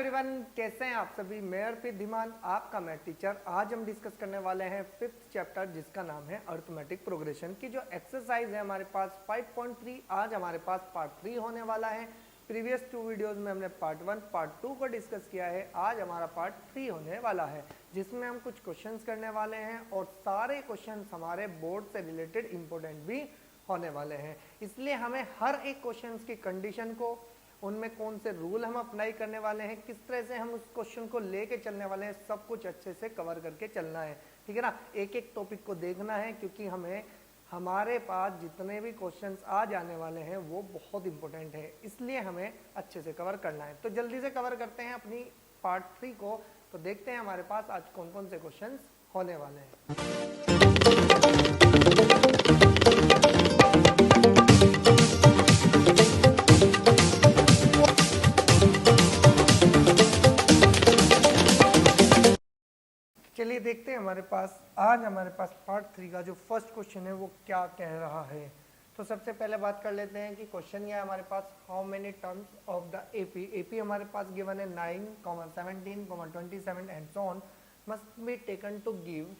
Everyone, कैसे हैं आप सभी। मैं अर्पित धीमान, आपका मैथ टीचर। आज हम डिस्कस करने वाले हैं 5th चैप्टर जिसका नाम है अर्थमेटिक प्रोग्रेशन की जो एक्सरसाइज है हमारे पास 5.3। आज हमारे पास पार्ट 3 होने वाला है। प्रीवियस 2 वीडियोस में हमने पार्ट 1 पार्ट 2 को डिस्कस किया है। आज हमारा पार्ट 3 होने वाला है जिसमें हम कुछ क्वेश्चंस करने वाले हैं और सारे क्वेश्चंस हमारे बोर्ड से रिलेटेड इंपॉर्टेंट भी होने वाले हैं। इसलिए हमें हर एक क्वेश्चंस की कंडीशन को, उनमें कौन से रूल हम अप्लाई करने वाले हैं, किस तरह से हम उस क्वेश्चन को लेके चलने वाले हैं, सब कुछ अच्छे से कवर करके चलना है। ठीक है ना। एक एक टॉपिक को देखना है क्योंकि हमें हमारे पास जितने भी क्वेश्चंस आ जाने वाले हैं वो बहुत इंपॉर्टेंट है, इसलिए हमें अच्छे से कवर करना है। तो जल्दी से कवर करते हैं अपनी पार्ट 3 को। तो देखते हैं हमारे पास आज कौन कौन से क्वेश्चंस होने वाले हैं। चलिए देखते हैं हमारे पास पार्ट 3 का जो फर्स्ट क्वेश्चन है वो क्या कह रहा है। तो सबसे पहले बात कर लेते हैं कि क्वेश्चन ये है हमारे पास, how many terms of the AP हमारे पास गिवन है 9, 17, 27 and so on must be taken to give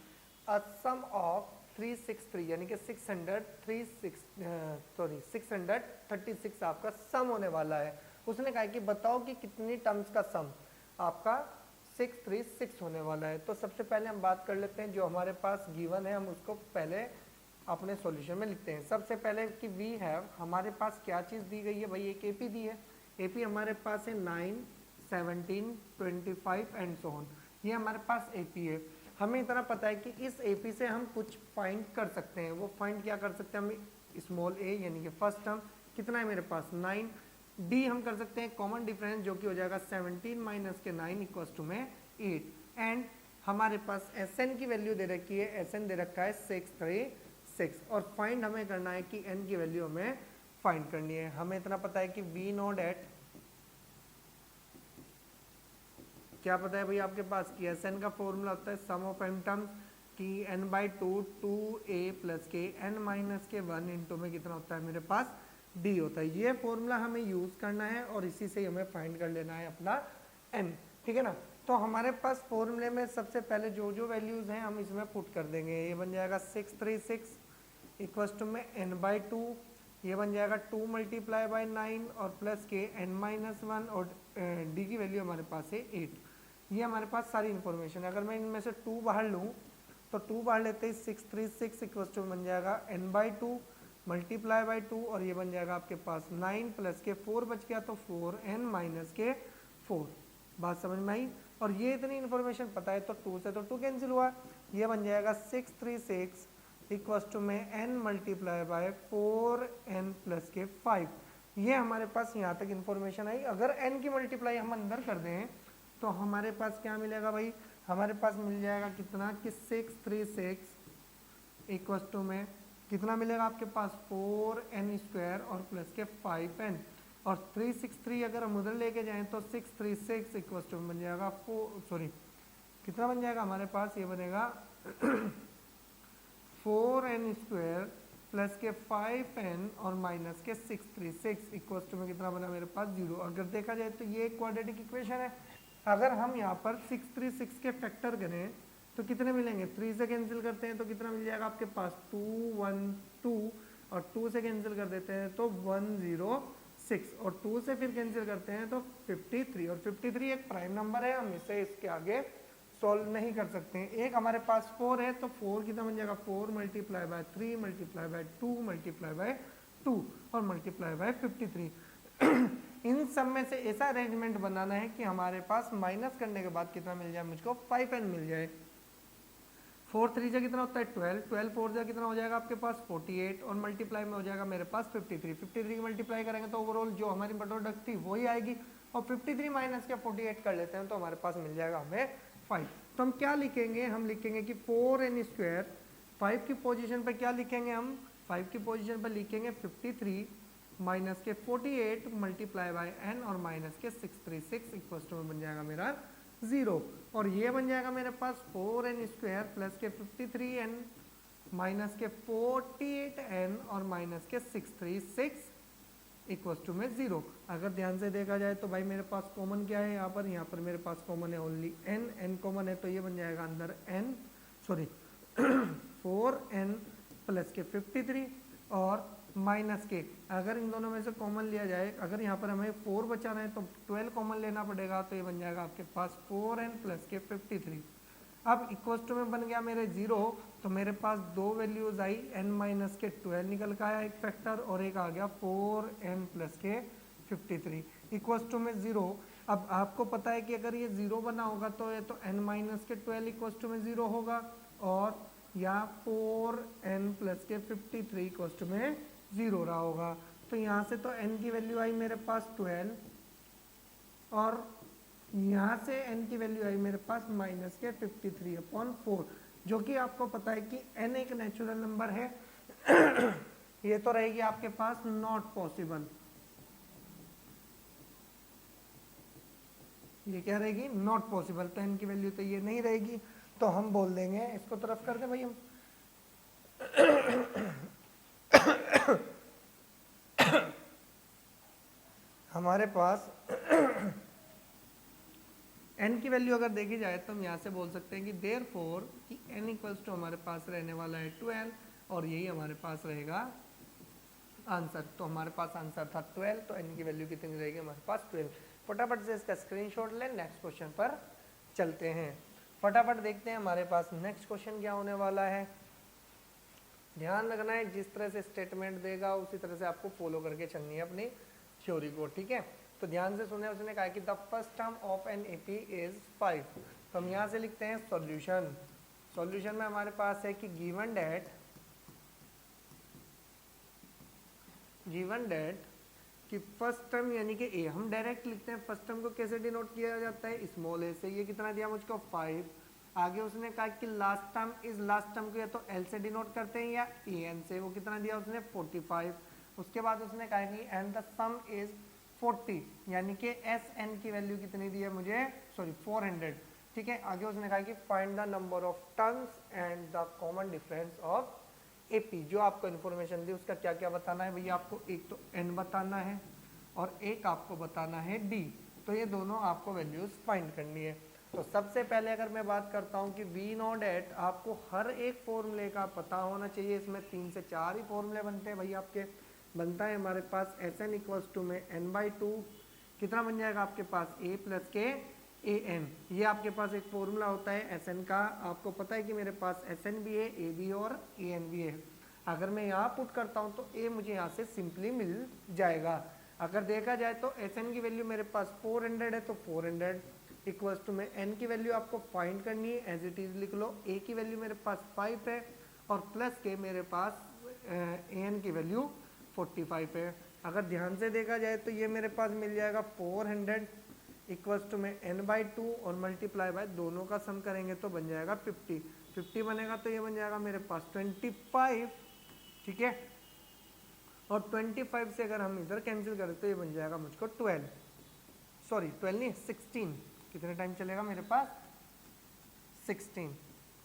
a sum of 363 यानी कि 636 आपका सम होने वाला है। उसने कहा कि बताओ कि कितनी टर्म्स का सम आपका 636 होने वाला है। तो सबसे पहले हम बात कर लेते हैं जो हमारे पास गिवन है, हम उसको पहले अपने सॉल्यूशन में लिखते हैं। सबसे पहले कि वी हैव, हमारे पास क्या चीज़ दी गई है भाई, एक एपी दी है। एपी हमारे पास है 9, 17, 25 एंड सो ऑन। ये हमारे पास एपी है। हमें इतना पता है कि इस एपी से हम कुछ फाइंड कर सकते हैं। वो फाइंड क्या कर सकते हैं, हम स्मॉल ए यानी कि फर्स्ट टर्म कितना है मेरे पास 9, डी हम कर सकते हैं कॉमन डिफरेंस जो कि हो जाएगा 17 माइनस के 9 इक्वल टू में 8। एंड हमारे पास एस एन की वैल्यू दे रखी है, एस एन दे रखा है 636 और फाइंड हमें करना है कि एन की वैल्यू हमें फाइंड करनी है। हमें इतना पता है कि वी नोट एट, क्या पता है भाई आपके पास कि एस एन का फॉर्मूला होता है सम ऑफ एन टर्म्स की एन बाई 2a प्लस के एन माइनस के 1 इंटू में कितना होता है मेरे पास डी होता है। ये फॉर्मूला हमें यूज करना है और इसी से हमें फाइंड कर लेना है अपना एन। ठीक है ना। तो हमारे पास फॉर्मूले में सबसे पहले जो जो वैल्यूज हैं हम इसमें पुट कर देंगे। ये बन जाएगा 636 इक्वल्स टू में n बाई 2, ये बन जाएगा 2 मल्टीप्लाई बाई 9 और प्लस के n माइनस 1 और d की वैल्यू हमारे पास है 8। ये हमारे पास सारी इंफॉर्मेशन है। अगर मैं इनमें से 2 बाहर लूँ तो 2 बाहर लेते ही 636 इक्वल्स टू बन जाएगा n बाई 2 मल्टीप्लाई बाई 2 और ये बन जाएगा आपके पास 9 प्लस के 4 बच गया तो 4n माइनस के 4। बात समझ में आई। और ये इतनी इन्फॉर्मेशन पता है तो 2 से तो 2 कैंसिल हुआ। ये बन जाएगा 636 इक्वल्स टू में n multiply by 4n plus के 5। ये हमारे पास यहाँ तक इन्फॉर्मेशन आई। अगर n की मल्टीप्लाई हम अंदर कर दें तो हमारे पास क्या मिलेगा भाई, हमारे पास मिल जाएगा कितना कि 636 इक्वल्स टू में कितना मिलेगा आपके पास 4n स्क्वायर और प्लस के 5n और 363 अगर हम उधर लेके जाएं तो 636 इक्वल्स टू बन जाएगा कितना बन जाएगा हमारे पास, ये बनेगा 4n स्क्वायर प्लस के 5n और माइनस के 636 इक्वल्स टू में कितना बना मेरे पास 0। अगर देखा जाए तो ये एक क्वाड्रेटिक इक्वेशन है। अगर हम यहाँ पर 636 के फैक्टर करें तो कितने मिलेंगे, 3 से कैंसिल करते हैं तो कितना मिल जाएगा आपके पास 212 और 2 से कैंसिल कर देते हैं तो 106 और 2 से फिर कैंसिल करते हैं तो 53 और 53 एक प्राइम नंबर है, हम इसे इसके आगे सॉल्व नहीं कर सकते हैं। एक हमारे पास 4 है तो 4 कितना बन जाएगा 4 multiply by 3 multiply by 2 multiply by 2 और मल्टीप्लाई बाय 53। इन सब में से ऐसा अरेंजमेंट बनाना है कि हमारे पास माइनस करने के बाद कितना मिल जाए, मुझको 5n मिल जाए। 4 3 जा कितना होता है 12, 12 4 जा कितना हो जाएगा आपके पास 48 और मल्टीप्लाई में हो जाएगा मेरे पास 53। 53 की मल्टीप्लाई करेंगे तो ओवरऑल जो हमारी प्रोडक्ट थी वही आएगी और 53 माइनस के 48 कर लेते हैं तो हमारे पास मिल जाएगा हमें 5। तो हम क्या लिखेंगे, हम लिखेंगे कि 4n स्क्वायर 5 की पोजीशन पर क्या लिखेंगे, हम 5 की पोजीशन पर लिखेंगे 53 माइनस के 48 मल्टीप्लाई बाय n और माइनस के 636 इक्वल टू में बन जाएगा मेरा 0 और ये बन जाएगा मेरे पास 4n स्क्वायर प्लस के 53n माइनस के 48n और माइनस के 636 इक्वल्स टू में 0। अगर ध्यान से देखा जाए तो भाई मेरे पास कॉमन क्या है, यहाँ पर मेरे पास कॉमन है ओनली n कॉमन है, तो ये बन जाएगा अंदर n सॉरी 4n प्लस के 53 और माइनस के, अगर इन दोनों में से कॉमन लिया जाए, अगर यहाँ पर हमें 4 बचाना है तो 12 कॉमन लेना पड़ेगा, तो ये बन जाएगा आपके पास 4n प्लस के 53। अब इक्वल्स टू में बन गया मेरे 0, तो मेरे पास दो वैल्यूज आई, n माइनस के 12 निकल का आया एक फैक्टर, और एक आ गया 4n प्लस के 53 इक्वल्स टू में 0। अब आपको पता है कि अगर ये 0 बना होगा तो ये तो n माइनस के 12 इक्वल्स टू में 0 होगा, और या 4n प्लस के 53 इक्वल्स टू में 0 रहा होगा। तो यहाँ से तो n की वैल्यू आई मेरे पास 12, और यहाँ से n की वैल्यू आई मेरे पास माइनस के 53/4, जो कि आपको पता है कि n एक नेचुरल नंबर है। ये तो रहेगी आपके पास नॉट पॉसिबल, ये क्या रहेगी, नॉट पॉसिबल, तो n की वैल्यू तो ये नहीं रहेगी, तो हम बोल देंगे, इसको तरफ कर दे भाई हम हमारे पास n की वैल्यू अगर देखी जाए तो हम यहाँ से बोल सकते हैं कि देयरफॉर कि n इक्वल्स टू हमारे पास रहने वाला है 12, और यही हमारे पास रहेगा आंसर। तो हमारे पास आंसर था 12, तो n की वैल्यू कितनी रहेगी हमारे पास 12। फटाफट से इसका स्क्रीनशॉट लें, नेक्स्ट क्वेश्चन पर चलते हैं। फटाफट देखते हैं हमारे पास नेक्स्ट क्वेश्चन क्या होने वाला है। ध्यान रखना है, जिस तरह से स्टेटमेंट देगा उसी तरह से आपको फॉलो करके चलनी है अपनी थ्योरी को, ठीक है। तो ध्यान से सुने, उसने कहा कि the first term of an AP is 5। तो हम यहाँ से लिखते हैं सॉल्यूशन। सॉल्यूशन में हमारे पास है कि गिवन डेट कि फर्स्ट टर्म यानी कि ए, हम डायरेक्ट लिखते हैं। फर्स्ट टर्म को कैसे डिनोट किया जाता है, स्मॉल ए से। ये कितना दिया मुझको 5। आगे उसने कहा कि लास्ट टर्म, इस लास्ट टर्म को या तो एल से डिनोट करते हैं या ए एन से, वो कितना दिया उसने 45। उसके बाद उसने कहा कि एंड द सम इज 40, यानी कि एस एन की वैल्यू कितनी दी है मुझे, सॉरी 400, ठीक है। आगे उसने कहा कि find the number of terms and the common difference of AP. जो आपको इन्फॉर्मेशन दी उसका क्या क्या बताना है भैया, आपको एक तो एन बताना है और एक आपको बताना है डी, तो ये दोनों आपको वैल्यूज फाइंड करनी है। तो सबसे पहले अगर मैं बात करता हूँ कि वी नॉट एट, आपको हर एक फॉर्मूले का पता होना चाहिए। इसमें 3 से 4 ही फॉर्मूले बनते हैं भाई आपके। बनता है हमारे पास एस एन इक्वल्स टू में n/2, कितना बन जाएगा आपके पास a प्लस के ए एन। ये आपके पास एक फॉर्मूला होता है एस एन का। आपको पता है कि मेरे पास एस एन भी है, ए भी है और ए एन भी है। अगर मैं यहाँ पुट करता हूँ तो a मुझे यहाँ से सिंपली मिल जाएगा। अगर देखा जाए तो एस एन की वैल्यू मेरे पास 400 है, तो 400 इक्वल्स टू में n की वैल्यू आपको फाइंड करनी है, एज इट इज लिख लो। a की वैल्यू मेरे पास 5 है और प्लस के मेरे पास ए एन की वैल्यू 45 है। अगर ध्यान से देखा जाए तो ये मेरे पास मिल जाएगा 400 इक्वल्स टू में n/2 और मल्टीप्लाई बाय दोनों का सम करेंगे तो बन जाएगा 50। 50 बनेगा तो ये बन जाएगा मेरे पास 25, ठीक है। और 25 से अगर हम इधर कैंसिल करें तो ये बन जाएगा मुझको 12 नहीं 16। कितने टाइम चलेगा मेरे पास 16।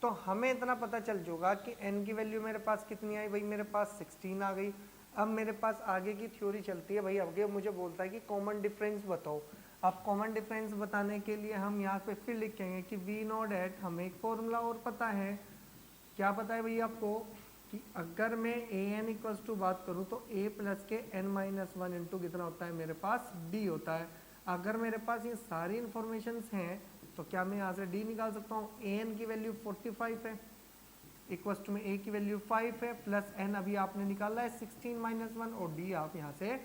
तो हमें इतना पता चल चुका कि n की वैल्यू मेरे पास कितनी आई भाई, मेरे पास 16 आ गई। अब मेरे पास आगे की थ्योरी चलती है भाई। आगे मुझे बोलता है कि कॉमन डिफरेंस बताओ। अब कॉमन डिफरेंस बताने के लिए हम यहाँ पे फिर लिखेंगे कि वी नॉट एट, हमें एक फॉर्मूला और पता है। क्या पता है भैया आपको कि अगर मैं ए एन इक्वल्स टू बात करूँ तो a प्लस के n-1 इंटू कितना होता है मेरे पास d होता है। अगर मेरे पास ये सारी इंफॉर्मेशन हैं तो क्या मैं यहाँ से d निकाल सकता हूँ। ए एन की वैल्यू 45 है, इक्वल्स टू में a की वैल्यू 5 है, प्लस n अभी आपने निकाला है 16-1, और d आप यहाँ से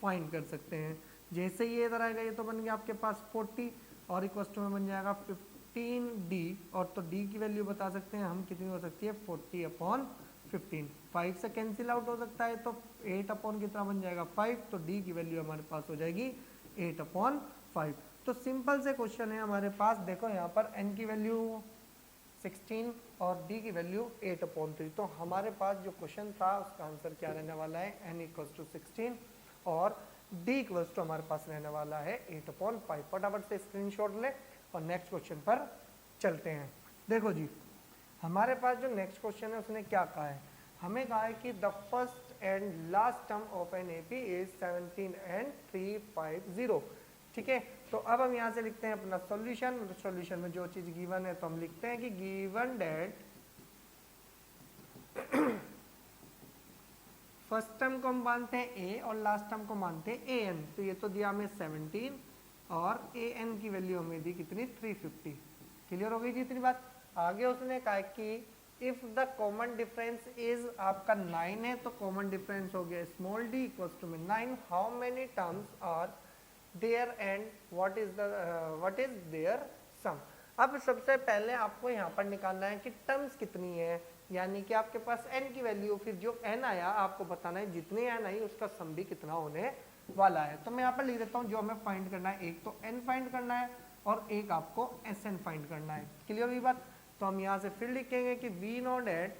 फाइंड कर सकते हैं। जैसे ये इधर आएगा ये तो बन गया आपके पास 40 और इक्वल्स टू में बन जाएगा 15d, और तो d की वैल्यू बता सकते हैं हम कितनी हो सकती है 40/15। 5 से कैंसिल आउट हो सकता है तो 8 कितना बन जाएगा 5, तो d की वैल्यू हमारे पास हो जाएगी 8/5। तो सिंपल से क्वेश्चन है हमारे पास। देखो यहाँ पर n की वैल्यू 16 और d की वैल्यू 8/3। तो हमारे पास जो क्वेश्चन था उसका आंसर क्या रहने वाला है, n इक्वल्स टू 16 और d इक्वल्स टू हमारे पास रहने वाला है 8/5। फटाफट से स्क्रीनशॉट ले और नेक्स्ट क्वेश्चन पर चलते हैं। देखो जी, हमारे पास जो नेक्स्ट क्वेश्चन है उसने क्या कहा है, हमें कहा है कि the first and last term of an AP is 17 and 350। ठीक है, तो अब हम यहाँ से लिखते हैं अपना सॉल्यूशन। सॉल्यूशन में जो चीज गिवन है तो हम लिखते हैं कि गिवन डेट फर्स्ट टर्म को हम मानते हैं ए और लास्ट टर्म को मानते हैं ए एन। तो ये तो दिया हमें 17 और ए एन की वैल्यू हमें दी कितनी 350। क्लियर हो गई जी इतनी बात। आगे उसने कहा कि if the common difference is आपका 9 है तो कॉमन डिफरेंस हो गया स्मॉल डी इक्वल्स टू में 9, how many terms are there and what is their sum. अब सबसे पहले आपको यहाँ पर निकालना है कि टर्म्स कितनी है, यानी कि आपके पास n की वैल्यू, फिर जो n आया आपको बताना है जितनी n आई उसका सम भी कितना होने वाला है। तो मैं यहाँ पर लिख देता हूँ जो हमें फाइंड करना है, एक तो n फाइंड करना है और एक आपको Sn फाइंड करना है। क्लियर हुई बात। तो हम यहाँ से फिर लिखेंगे कि वी नो डेट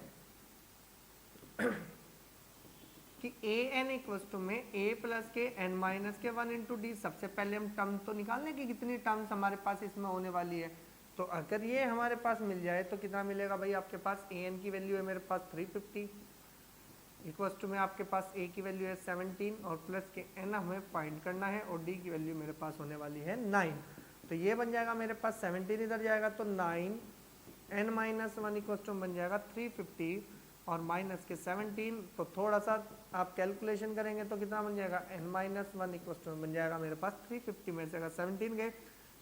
कि ए एन इक्वल्स टू में a प्लस के n माइनस के 1 इंटू डी। सबसे पहले हम टर्म तो निकाल लें कि कितनी टर्म्स हमारे पास इसमें होने वाली है। तो अगर ये हमारे पास मिल जाए तो कितना मिलेगा भाई, आपके पास ए एन की वैल्यू है मेरे पास 350 इक्वल्स टू में आपके पास a की वैल्यू है 17 और प्लस के n हमें फाइंड करना है और d की वैल्यू मेरे पास होने वाली है 9। तो ये बन जाएगा मेरे पास 17 इधर जाएगा तो 9 n माइनस 1 इक्वल्स टू बन जाएगा 350 और माइनस के 17। तो थोड़ा सा आप कैलकुलेशन करेंगे तो कितना बन जाएगा n माइनस 1 इक्वल्स टू बन जाएगा मेरे पास 350 में से अगर 17 गए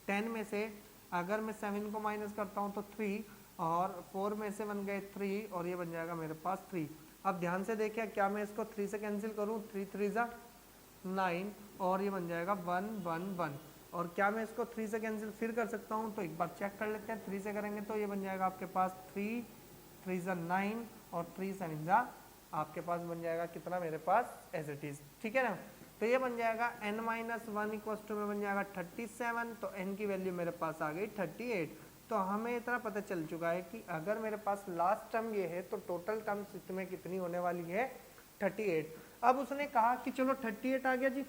10 में से अगर मैं 7 को माइनस करता हूँ तो 3 और 4 में से बन गए 3 और ये बन जाएगा मेरे पास 3। अब ध्यान से देखिए क्या मैं इसको 3 से कैंसिल करूँ, 3 3 जा 9 और ये बन जाएगा 1 1 1। और क्या मैं इसको 3 से कैंसिल फिर कर सकता हूँ, तो एक बार चेक कर लेते हैं। 3 से करेंगे तो ये बन जाएगा आपके पास 3 3 जा 9 और 3 7 जा आपके पास बन जाएगा कितना मेरे पास एज इट इज। ठीक है ना। तो ये बन जाएगा n माइनस 1 इक्वल्स टू में बन जाएगा 37। तो n की वैल्यू मेरे पास आ गई 38। तो हमें इतना पता चल चुका है कि अगर मेरे पास लास्ट टर्म ये है तो टोटल टर्म्स इसमें कितनी होने वाली है 38। अब उसने कहा कि चलो 38 आ गया जी,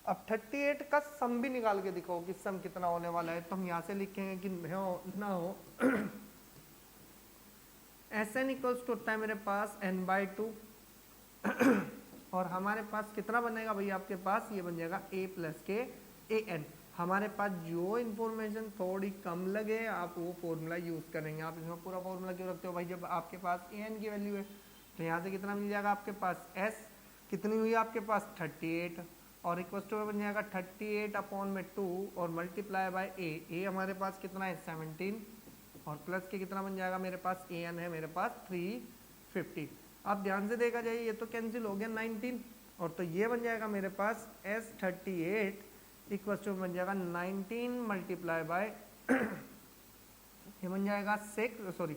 अब 38 का सम भी निकाल के दिखाओ कि सम कितना होने वाला है। तो हम यहाँ से लिखेंगे कि ना हो Sn इक्वल्स टू होता है मेरे पास n/2 और हमारे पास कितना बनेगा भैया, आपके पास ये बन जाएगा a प्लस के ए एन। हमारे पास जो इन्फॉर्मेशन थोड़ी कम लगे आप वो फॉर्मूला यूज करेंगे। आप इसमें पूरा फॉर्मूला क्यों रखते हो भाई, जब आपके पास ए एन की वैल्यू है। तो यहाँ से कितना मिल जाएगा आपके पास s कितनी हुई आपके पास 38 और इक्वल टू बन जाएगा 38 अपॉन में 2 और मल्टीप्लाई बाय ए हमारे पास कितना है 17 और प्लस के कितना बन जाएगा मेरे पास ए एन है मेरे पास 350। अब ध्यान से देखा जाए ये तो कैंसिल हो गया 19 और तो ये बन जाएगा मेरे पास S38 इक्वल टू बन जाएगा 19 मल्टीप्लाई बाय ये बन जाएगा 6 सॉरी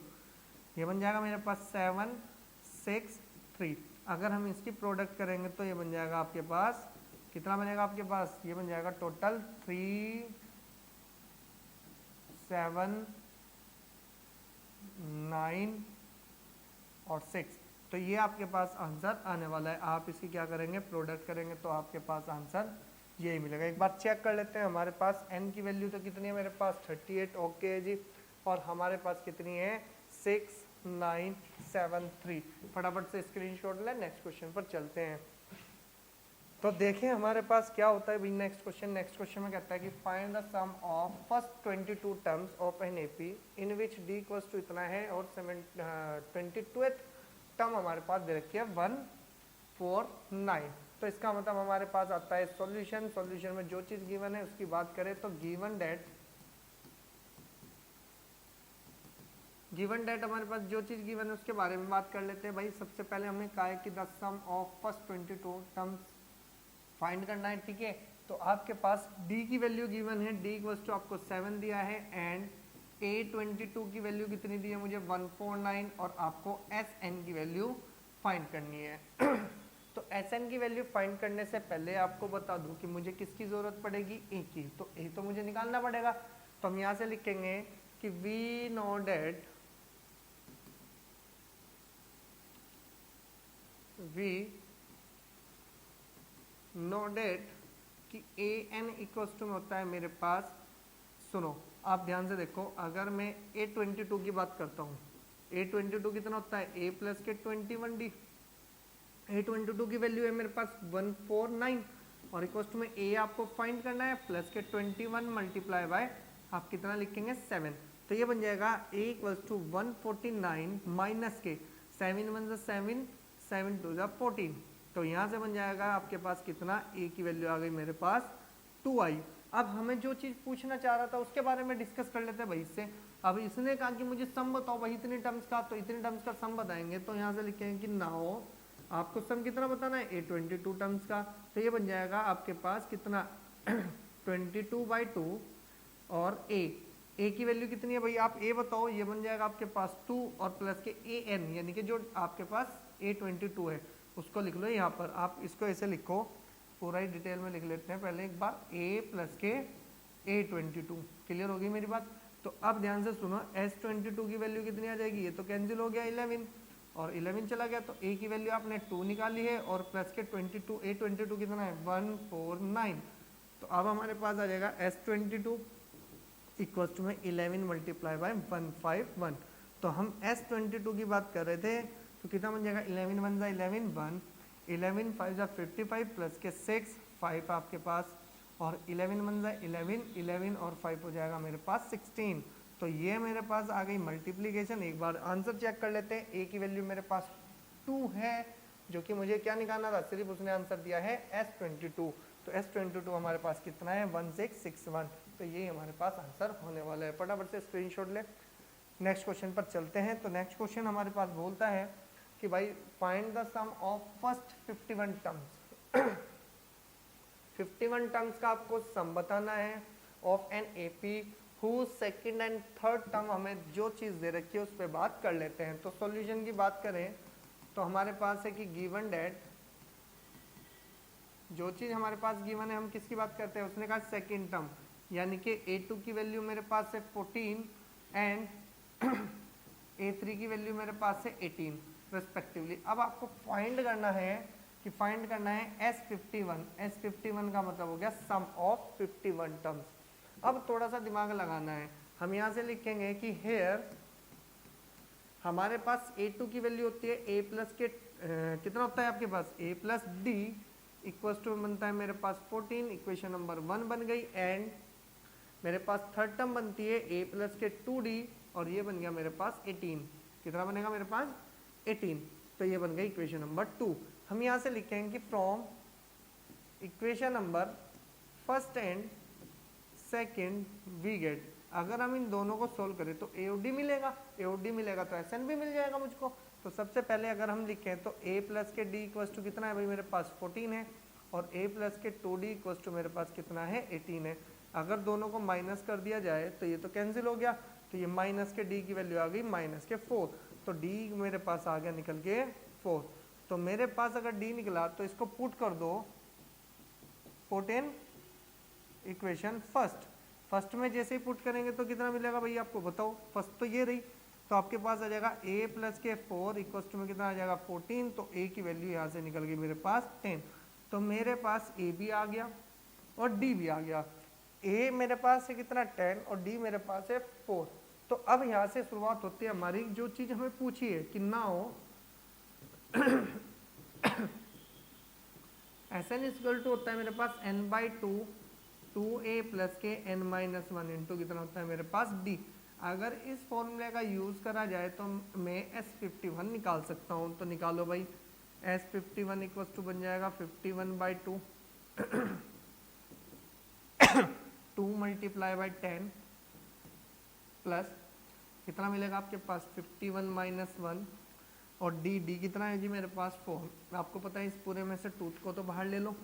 ये बन जाएगा मेरे पास 763। अगर हम इसकी प्रोडक्ट करेंगे तो ये बन जाएगा आपके पास कितना बनेगा, आपके पास ये बन जाएगा टोटल 3 7 9 और 6। तो ये आपके पास आंसर आने वाला है। आप इसकी क्या करेंगे प्रोडक्ट करेंगे तो आपके पास आंसर यही मिलेगा। एक बार चेक कर लेते हैं हमारे पास n की वैल्यू तो कितनी है मेरे पास 38 ओके है जी और हमारे पास कितनी है 6973। फटाफट से स्क्रीनशॉट लें, नेक्स्ट क्वेश्चन पर चलते हैं। तो देखें हमारे पास क्या होता है भाई नेक्स्ट क्वेश्चन में कहता है कि find the sum of first 22 terms of an AP in which d equals to इतना है और 22th टर्म हमारे पास दे रखी है 149। तो इसका मतलब हमारे पास आता है सॉल्यूशन। सॉल्यूशन में जो चीज गिवन है उसकी बात करें तो गिवन डेट हमारे पास जो चीज गिवन है उसके बारे में बात कर लेते हैं भाई। सबसे पहले हमने कहा है कि the sum of first 22 terms find करना है। ठीक है, तो आपके पास d की वैल्यू गिवन है, d इक्वल्स टू आपको 7 दिया है एंड a22 की वैल्यू कितनी दी है मुझे 149 और आपको sn की वैल्यू फाइंड करनी है। तो sn की वैल्यू फाइंड करने से पहले आपको बता दूं कि मुझे किसकी जरूरत पड़ेगी, a की। तो a तो मुझे निकालना पड़ेगा। तो हम यहाँ से लिखेंगे कि we know that कि an इक्वल्स टू में होता है मेरे पास, सुनो आप ध्यान से देखो, अगर मैं a22 की बात करता हूँ a22 कितना होता है a प्लस के 21d A22 की वैल्यू है मेरे पास 149 और इक्वल टू में A आपको फाइंड करना है प्लस के 21 मल्टीप्लाई बाय आप कितना लिखेंगे 7, तो ये बन जाएगा A इक्वल्स टू 149 माइनस के 7 1 7 7 2 14, तो यहाँ से बन जाएगा आपके पास कितना A की वैल्यू आ गई मेरे पास 2i। अब हमें जो चीज़ पूछना चाह रहा था उसके बारे में डिस्कस कर लेते हैं भाई इससे। अब इसने कहा कि मुझे सम बताओ भाई इतने टर्म्स का, तो इतने टर्म्स का सम बताएंगे, तो यहाँ से लिखेंगे कि नाउ आपको सम कितना बताना है A22 टर्म्स का, तो ये बन जाएगा आपके पास कितना 22/2 और A की वैल्यू कितनी है भाई आप A बताओ, ये बन जाएगा आपके पास 2 और प्लस के AN यानी कि जो आपके पास A22 है उसको लिख लो यहाँ पर। आप इसको ऐसे लिखो, पूरा ही डिटेल में लिख लेते हैं पहले एक बार, A प्लस के A22, क्लियर होगी मेरी बात। तो अब ध्यान से सुनो, S22 की वैल्यू कितनी आ जाएगी, ये तो कैंसिल हो गया 11 और 11 चला गया, तो A की वैल्यू आपने 2 निकाली है और प्लस के 22 A22 कितना है 149, तो अब हमारे पास आ जाएगा S22 इक्वल टू में 11 मल्टीप्लाई बाय 151। तो हम S22 की बात कर रहे थे, तो कितना बन जाएगा 11 1 जा 11 1 11 5 जा 55 प्लस के 6 5 आपके पास और 11 1 जा 11 11 और 5 हो जाएगा मेरे पास 16। तो ये मेरे पास आ गई मल्टीप्लीकेशन। एक बार आंसर चेक कर लेते हैं। A की वैल्यू मेरे पास 2 है, जो कि मुझे क्या निकालना था, सिर्फ उसने आंसर दिया है S22, तो S22 हमारे पास कितना है 1661, तो ये हमारे पास आंसर होने वाला है। फटाफट से स्क्रीनशॉट ले, नेक्स्ट क्वेश्चन पर चलते हैं। तो नेक्स्ट क्वेश्चन हमारे पास बोलता है कि भाई find the sum of first 51 terms 51 terms का आपको सम बताना है of an AP who second and third term हमें जो चीज़ दे रखी है उस पर बात कर लेते हैं। तो सॉल्यूशन की बात करें तो हमारे पास है कि गिवन डेट, जो चीज़ हमारे पास गिवन है हम किसकी बात करते हैं, उसने कहा सेकंड टर्म, यानी कि A2 की वैल्यू मेरे पास है 14 एंड A3 की वैल्यू मेरे पास है 18 रेस्पेक्टिवली। अब आपको फाइंड करना है कि फाइंड करना है S51 का मतलब हो गया सम ऑफ 51 टर्म्स। अब थोड़ा सा दिमाग लगाना है, हम यहाँ से लिखेंगे कि हेयर हमारे पास A2 की वैल्यू होती है A प्लस के कितना होता है आपके पास A plus d equal to बनता है मेरे पास 14, इक्वेशन नंबर 1 बन गई। एंड मेरे पास थर्ड टर्म बनती है A प्लस के 2D और ये बन गया मेरे पास 18, कितना बनेगा मेरे पास 18, तो ये बन गई इक्वेशन नंबर 2। हम यहाँ से लिखेंगे कि from equation number first and second we get, अगर हम इन दोनों को सोल्व करें तो AOD मिलेगा, AOD मिलेगा तो SN भी मिल जाएगा मुझको। तो सबसे पहले अगर हम लिखें तो A प्लस के D इक्वल्स टू कितना है भाई मेरे पास 14 है और A प्लस के 2D इक्वल्स टू मेरे पास कितना है 18 है। अगर दोनों को माइनस कर दिया जाए तो ये तो कैंसिल हो गया, तो ये माइनस के D की वैल्यू आ गई माइनस के 4, तो D मेरे पास आ गया निकल के 4। तो मेरे पास अगर D निकला तो इसको पुट कर दो पुट इन इक्वेशन फर्स्ट में जैसे ही पुट करेंगे तो कितना मिलेगा भाई आपको बताओ, फर्स्ट तो ये रही, तो आपके पास आ जाएगा A प्लस के 4 इक्वल टू में कितना आ जाएगा 14, तो A की वैल्यू यहाँ से निकल गई मेरे पास 10, तो मेरे पास A भी आ गया और D भी आ गया। A मेरे पास है कितना 10 और D मेरे पास है 4। तो अब यहाँ से शुरुआत होती है हमारी, जो चीज़ हमें पूछी है कि ना हो SN इक्वल टू होता है मेरे पास n/2 2a प्लस के n-1 इंटू कितना होता है मेरे पास D। अगर इस फॉर्मूले का यूज़ करा जाए तो मैं S51 निकाल सकता हूँ, तो निकालो भाई। S51 इक्वल टू बन जाएगा 51/2 2 मल्टीप्लाई बाई 10 प्लस कितना मिलेगा आपके पास 51 माइनस 1 और D कितना है जी मेरे पास 4। आपको पता है इस पूरे में से 2 को तो बाहर ले लो।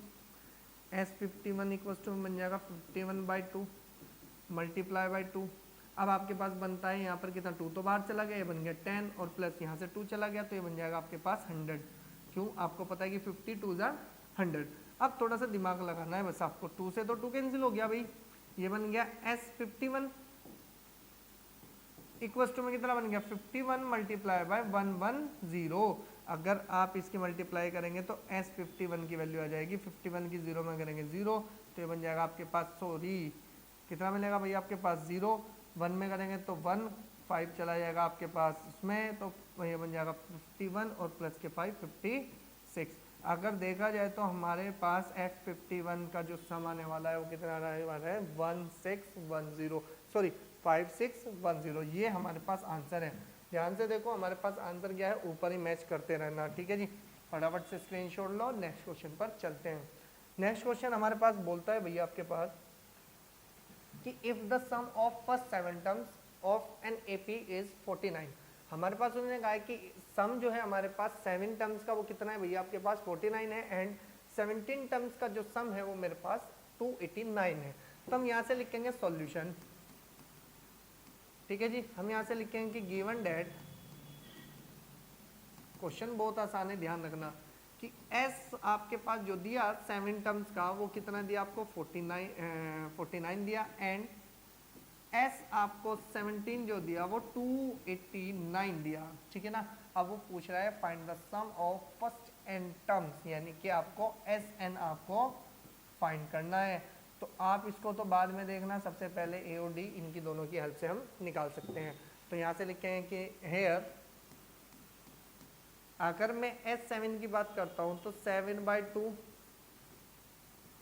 S51 इक्वल टू बन जाएगा 51/2 मल्टीप्लाई बाई 2। अब आपके पास बनता है यहाँ पर कितना 2 तो बाहर चला गया, ये बन गया 10 और प्लस यहाँ से 2 चला गया, तो ये बन जाएगा आपके पास 100। क्यों, आपको पता है कि 52 जा 100। अब थोड़ा सा दिमाग लगाना है बस आपको, 2 से तो 2 कैंसिल हो गया भाई, ये बन गया S51 इक्वल टू में कितना बन गया 51 मल्टीप्लाई बाय 110। अगर आप इसकी मल्टीप्लाई करेंगे तो S51 की वैल्यू आ जाएगी, 51 की 0 में करेंगे 0, तो ये बन जाएगा आपके पास कितना मिलेगा भाई आपके पास 0, 1 में करेंगे तो 1, 5 चला जाएगा आपके पास इसमें, तो ये बन जाएगा 51 और प्लस के 5 56। 6। अगर देखा जाए तो हमारे पास F51 का जो सम आने वाला है वो कितना आने वाला है 1610, सॉरी 5610। ये हमारे पास आंसर है। ध्यान से देखो हमारे पास आंसर क्या है, ऊपर ही मैच करते रहना, ठीक है जी। फटाफट से स्क्रीनशॉट लो, नेक्स्ट क्वेश्चन पर चलते हैं। नेक्स्ट क्वेश्चन हमारे पास बोलता है भैया आपके पास कि if the sum of first 7 terms of an AP is 49। हमारे पास उन्होंने कहा कि सम जो है हमारे पास 7 टर्म्स का वो कितना है भैया आपके पास 49 है, एंड 17 टर्म्स का जो सम है वो मेरे पास 289 है। तो हम यहाँ से लिखेंगे सॉल्यूशन, ठीक है जी। हम यहाँ से लिखेंगे कि गिवन डेट, क्वेश्चन बहुत आसान है, ध्यान रखना कि एस आपके पास जो दिया 7 टर्म्स का वो कितना दिया आपको 49 दिया, एंड एस आपको 17 जो दिया वो 289 दिया, ठीक है ना। अब वो पूछ रहा है find the sum of first n terms, यानी कि आपको एस एन आपको फाइंड करना है। तो आप इसको तो बाद में देखना, सबसे पहले ए और डी इनकी दोनों की हेल्प से हम निकाल सकते हैं। तो यहाँ से लिखेंगे कि हेयर अगर मैं S7 की बात करता हूँ तो 7/2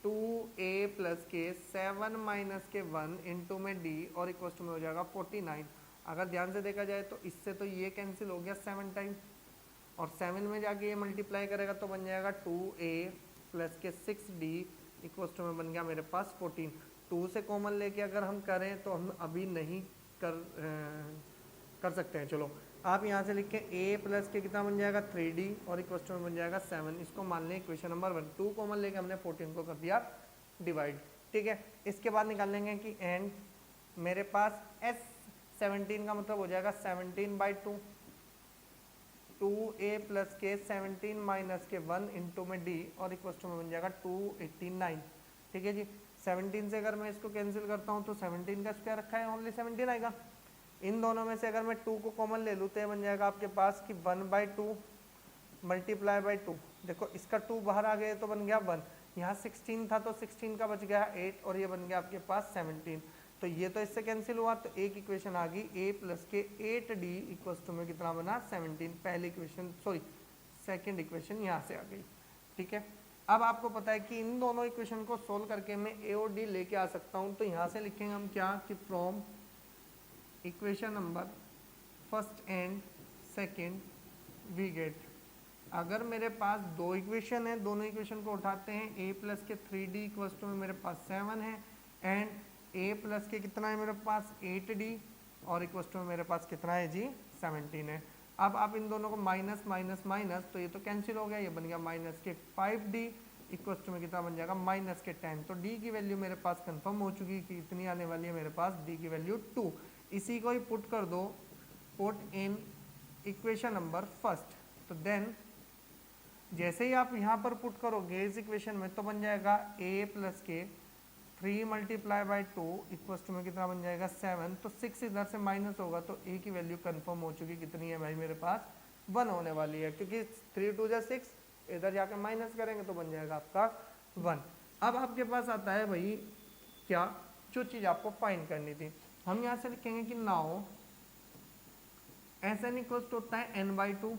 2a प्लस के 7 माइनस के 1 इंटू में d और इक्वल टू में हो जाएगा 49। अगर ध्यान से देखा जाए तो इससे तो ये कैंसिल हो गया 7 टाइम, और 7 में जाके ये मल्टीप्लाई करेगा तो बन जाएगा 2a प्लस के 6d इक्वल टू में बन गया मेरे पास 14। 2 से कॉमन लेके अगर हम करें तो हम अभी नहीं कर सकते हैं। चलो आप यहाँ से लिख के a प्लस के कितना बन जाएगा 3d और इक्वल टू में बन जाएगा 7। इसको मान लें इक्वेशन नंबर 1। 2 कॉमन लेके हमने 14 को कर दिया डिवाइड, ठीक है। इसके बाद निकाल लेंगे कि एंड मेरे पास S17 का मतलब हो जाएगा 17/2 2a प्लस के 17 माइनस के 1 इंटू में d और इक्वल टू में बन जाएगा 289, ठीक है जी। 17 से अगर मैं इसको कैंसिल करता हूँ तो 17 का स्क्वायर रखा है, ओनली 17 आएगा। इन दोनों में से अगर मैं 2 को कॉमन ले लूँ तो ये बन जाएगा आपके पास कि 1/2 मल्टीप्लाई बाई 2। देखो इसका 2 बाहर आ गए तो बन गया 1, यहाँ 16 था तो 16 का बच गया 8 और ये बन गया आपके पास 17। तो ये तो इससे कैंसिल हुआ, तो एक इक्वेशन आ गई a प्लस के 8d इक्वल टू में कितना बना 17। पहली इक्वेशन, सॉरी सेकेंड इक्वेशन यहाँ से आ गई, ठीक है। अब आपको पता है कि इन दोनों इक्वेशन को सोल्व करके मैं a और d लेके आ सकता हूँ। तो यहाँ से लिखेंगे हम क्या कि from equation number first and second we get, अगर मेरे पास दो इक्वेशन है, दोनों इक्वेशन को उठाते हैं, a प्लस के 3d इक्वल टू में मेरे पास 7 है, एंड a प्लस के कितना है मेरे पास 8d और इक्वल टू में मेरे पास कितना है जी 17 है। अब आप इन दोनों को माइनस माइनस माइनस, तो ये तो कैंसिल हो गया, ये बन गया माइनस के 5d इक्वल टू में कितना बन जाएगा माइनस के 10। तो d की वैल्यू मेरे पास कंफर्म हो चुकी कि इतनी आने वाली है मेरे पास, d की वैल्यू 2। इसी को ही पुट कर दो, put in equation number first. तो देन जैसे ही आप यहाँ पर पुट करोगे इस इक्वेशन में तो बन जाएगा a प्लस के 3 मल्टीप्लाई बाई 2 इक्वल टू में कितना बन जाएगा 7। तो 6 इधर से माइनस होगा तो a की वैल्यू कंफर्म हो चुकी, कितनी है भाई मेरे पास 1 होने वाली है, क्योंकि 3 2 6 इधर जाके माइनस करेंगे तो बन जाएगा आपका 1। अब आपके पास आता है भाई क्या, जो चीज़ आपको फाइंड करनी थी। हम यहाँ से लिखेंगे कि नाउ Sn इक्वल टू होता है n/2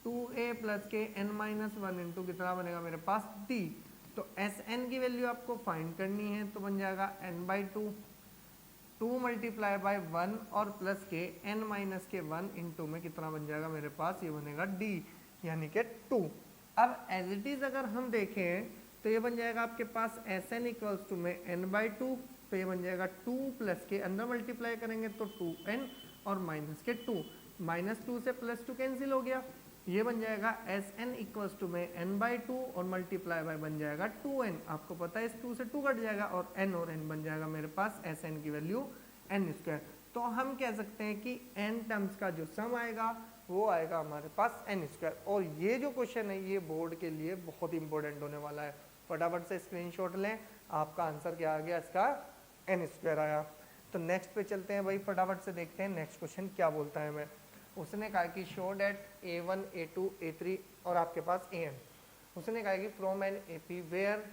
2a प्लस के n माइनस 1 इंटू कितना बनेगा मेरे पास d। तो Sn की वैल्यू आपको फाइंड करनी है तो बन जाएगा n/2 2 मल्टीप्लाई बाई 1 और प्लस के n माइनस के 1 इंटू में कितना बन जाएगा मेरे पास, ये बनेगा d यानी कि 2। अब एज इट इज अगर हम देखें तो ये बन जाएगा आपके पास Sn इक्वल्स टू में n/2, तो ये बन जाएगा 2 प्लस के अंदर मल्टीप्लाई करेंगे तो 2n और माइनस के 2, माइनस 2 से प्लस 2 कैंसिल हो गया, ये बन जाएगा Sn इक्वल्स टू में n/2 और मल्टीप्लाई बाय बन जाएगा 2n। आपको पता है इस 2 से 2 कट जाएगा और n और n बन जाएगा मेरे पास Sn की वैल्यू n²। तो हम कह सकते हैं कि n टर्म्स का जो सम आएगा वो आएगा हमारे पास n²। और ये जो क्वेश्चन है ये बोर्ड के लिए बहुत इंपॉर्टेंट होने वाला है, फटाफट से स्क्रीनशॉट लें। आपका आंसर क्या आ गया, इसका n² आया। तो नेक्स्ट पे चलते हैं भाई, फटाफट से देखते हैं नेक्स्ट क्वेश्चन क्या बोलता है। मैं उसने कहा कि show that a1 a2 a3 और आपके पास an। उसने कहा कि from an AP where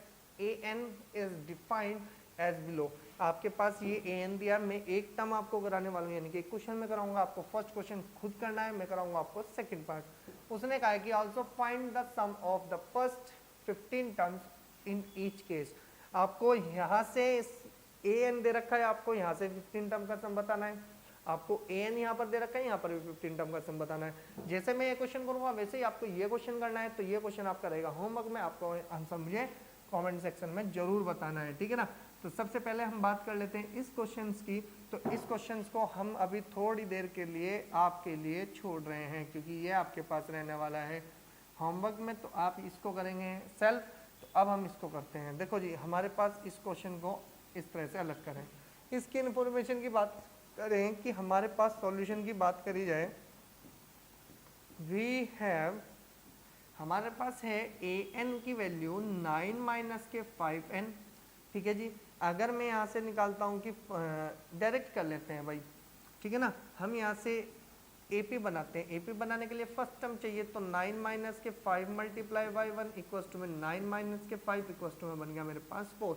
an is defined as below. आपके पास ये an दिया, मैं एक टर्म आपको कराने वाला हूँ, यानी कि एक क्वेश्चन में कराऊंगा, आपको फर्स्ट क्वेश्चन खुद करना है, मैं कराऊंगा आपको सेकंड पार्ट। उसने कहा है कि also find the sum of the first 15 terms in each case. आपको यहाँ से ए एन दे रखा है, आपको यहाँ से 15 टर्म का सम बताना है, आपको ए एन यहाँ पर दे रखा है, यहाँ पर भी 15 टर्म का सम बताना है। जैसे मैं ये क्वेश्चन करूंगा वैसे ही आपको ये क्वेश्चन करना है। तो ये क्वेश्चन आपका रहेगा होमवर्क में, आपको आंसर मुझे कमेंट सेक्शन में जरूर बताना है, ठीक है ना। तो सबसे पहले हम बात कर लेते हैं इस क्वेश्चन की। तो इस क्वेश्चन को हम अभी थोड़ी देर के लिए आपके लिए छोड़ रहे हैं, क्योंकि ये आपके पास रहने वाला है होमवर्क में, तो आप इसको करेंगे सेल्फ। तो अब हम इसको करते हैं। देखो जी, हमारे पास इस क्वेश्चन को इस तरह से अलग करें। इसकी इंफॉर्मेशन की बात करें कि हमारे पास सॉल्यूशन की बात करी जाए, वी हैव, हमारे पास है ए एन की वैल्यू 9 माइनस के 5n, ठीक है जी। अगर मैं यहाँ से निकालता हूँ कि डायरेक्ट कर लेते हैं भाई, ठीक है ना। हम यहाँ से AP बनाते हैं। AP बनाने के लिए फर्स्ट टर्म चाहिए, तो 9 माइनस के 5 मल्टीप्लाई बाई 1 इक्वल्स टू में 9 माइनस के 5 इक्वल्स टू में बन गया मेरे पास 4।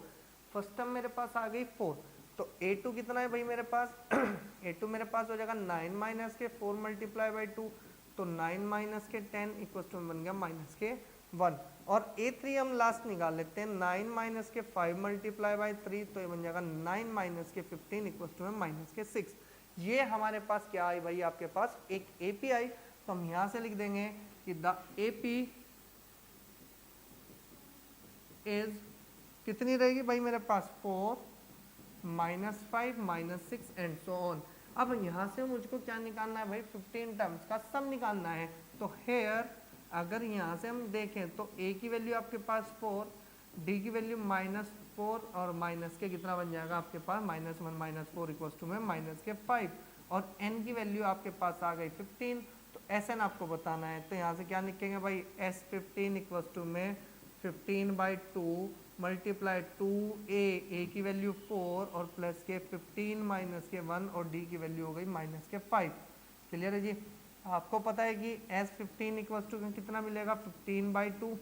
फर्स्ट टर्म मेरे पास आ गई 4। तो A2 कितना है भाई मेरे पास A2 मेरे पास हो जाएगा 9 माइनस के 4 मल्टीप्लाई बाई 2, तो 9 माइनस के 10 इक्वल्स टू में बन गया माइनस के 1। और A3 हम लास्ट निकाल लेते हैं, 9 माइनस के 5 मल्टीप्लाई बाई 3, तो ये बन जाएगा 9 माइनस के 15 इक्वल्स टू में माइनस के 6। ये हमारे पास क्या आई भाई, आपके पास एक AP आई। तो हम यहाँ से लिख देंगे कि द AP इज कितनी रहेगी भाई मेरे पास 4 minus 5 minus 6 and so on. अब यहाँ से मुझको क्या निकालना है भाई, 15 टर्म्स का सम निकालना है। तो हेयर अगर यहाँ से हम देखें तो A की वैल्यू आपके पास 4, D की वैल्यू -4 और माइनस के कितना बन जाएगा आपके पास -1 -4 इक्वल्स टू में माइनस के 5, और N की वैल्यू आपके पास आ गई 15। तो Sn आपको बताना है। तो यहाँ से क्या लिखेंगे भाई, S15 इक्वल्स टू में 15/2 मल्टीप्लाई 2A की वैल्यू 4 और प्लस के 15 माइनस के 1 और D की वैल्यू हो गई माइनस के 5। क्लियर है जी। आपको पता है कि S15 इक्वल्स टू कितना मिलेगा 15/2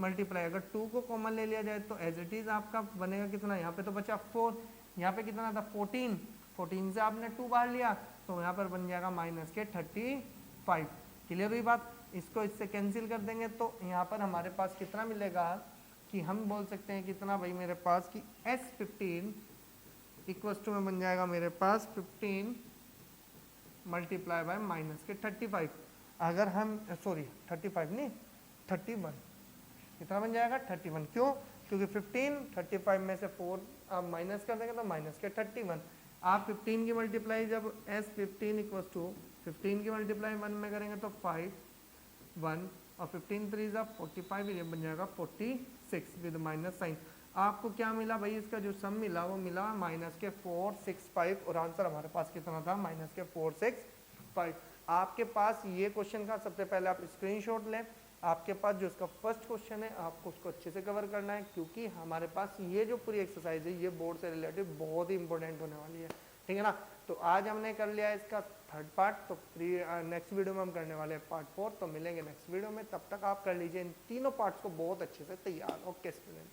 मल्टीप्लाई, अगर 2 को कॉमन ले लिया जाए तो एज इट इज आपका बनेगा कितना, यहाँ पे तो बचा 4, यहाँ पे कितना था 14, 14 से आपने 2 बाहर लिया तो यहाँ पर बन जाएगा माइनस के 35। क्लियर हुई बात। इसको इससे कैंसिल कर देंगे तो यहाँ पर हमारे पास कितना मिलेगा कि हम बोल सकते हैं कितना भाई मेरे पास कि S15 इक्वल्स टू में बन जाएगा मेरे पास 15 मल्टीप्लाई बाय माइनस के 35। अगर हम सॉरी 35 नहीं 31, कितना बन जाएगा 31। क्यों, क्योंकि 15 35 में से 4 आप माइनस कर देंगे तो माइनस के 31। आप 15 की मल्टीप्लाई जब S15 इक्वल्स टू 15 की मल्टीप्लाई 1 में करेंगे तो 5 1 और 15 3 45, ये बन जाएगा 46 विद माइनस साइन। आपको क्या मिला भाई, इसका जो सम मिला वो मिला माइनस के 465, और आंसर हमारे पास कितना था माइनस के 465। आपके पास ये क्वेश्चन का सबसे पहले आप स्क्रीनशॉट लें। आपके पास जो इसका फर्स्ट क्वेश्चन है आपको उसको अच्छे से कवर करना है, क्योंकि हमारे पास ये जो पूरी एक्सरसाइज है ये बोर्ड से रिलेटेड बहुत ही इंपॉर्टेंट होने वाली है, ठीक है ना। तो आज हमने कर लिया है इसका थर्ड पार्ट, तो नेक्स्ट वीडियो में हम करने वाले हैं पार्ट 4। तो मिलेंगे नेक्स्ट वीडियो में, तब तक आप कर लीजिए इन तीनों पार्ट्स को बहुत अच्छे से तैयार। Okay student.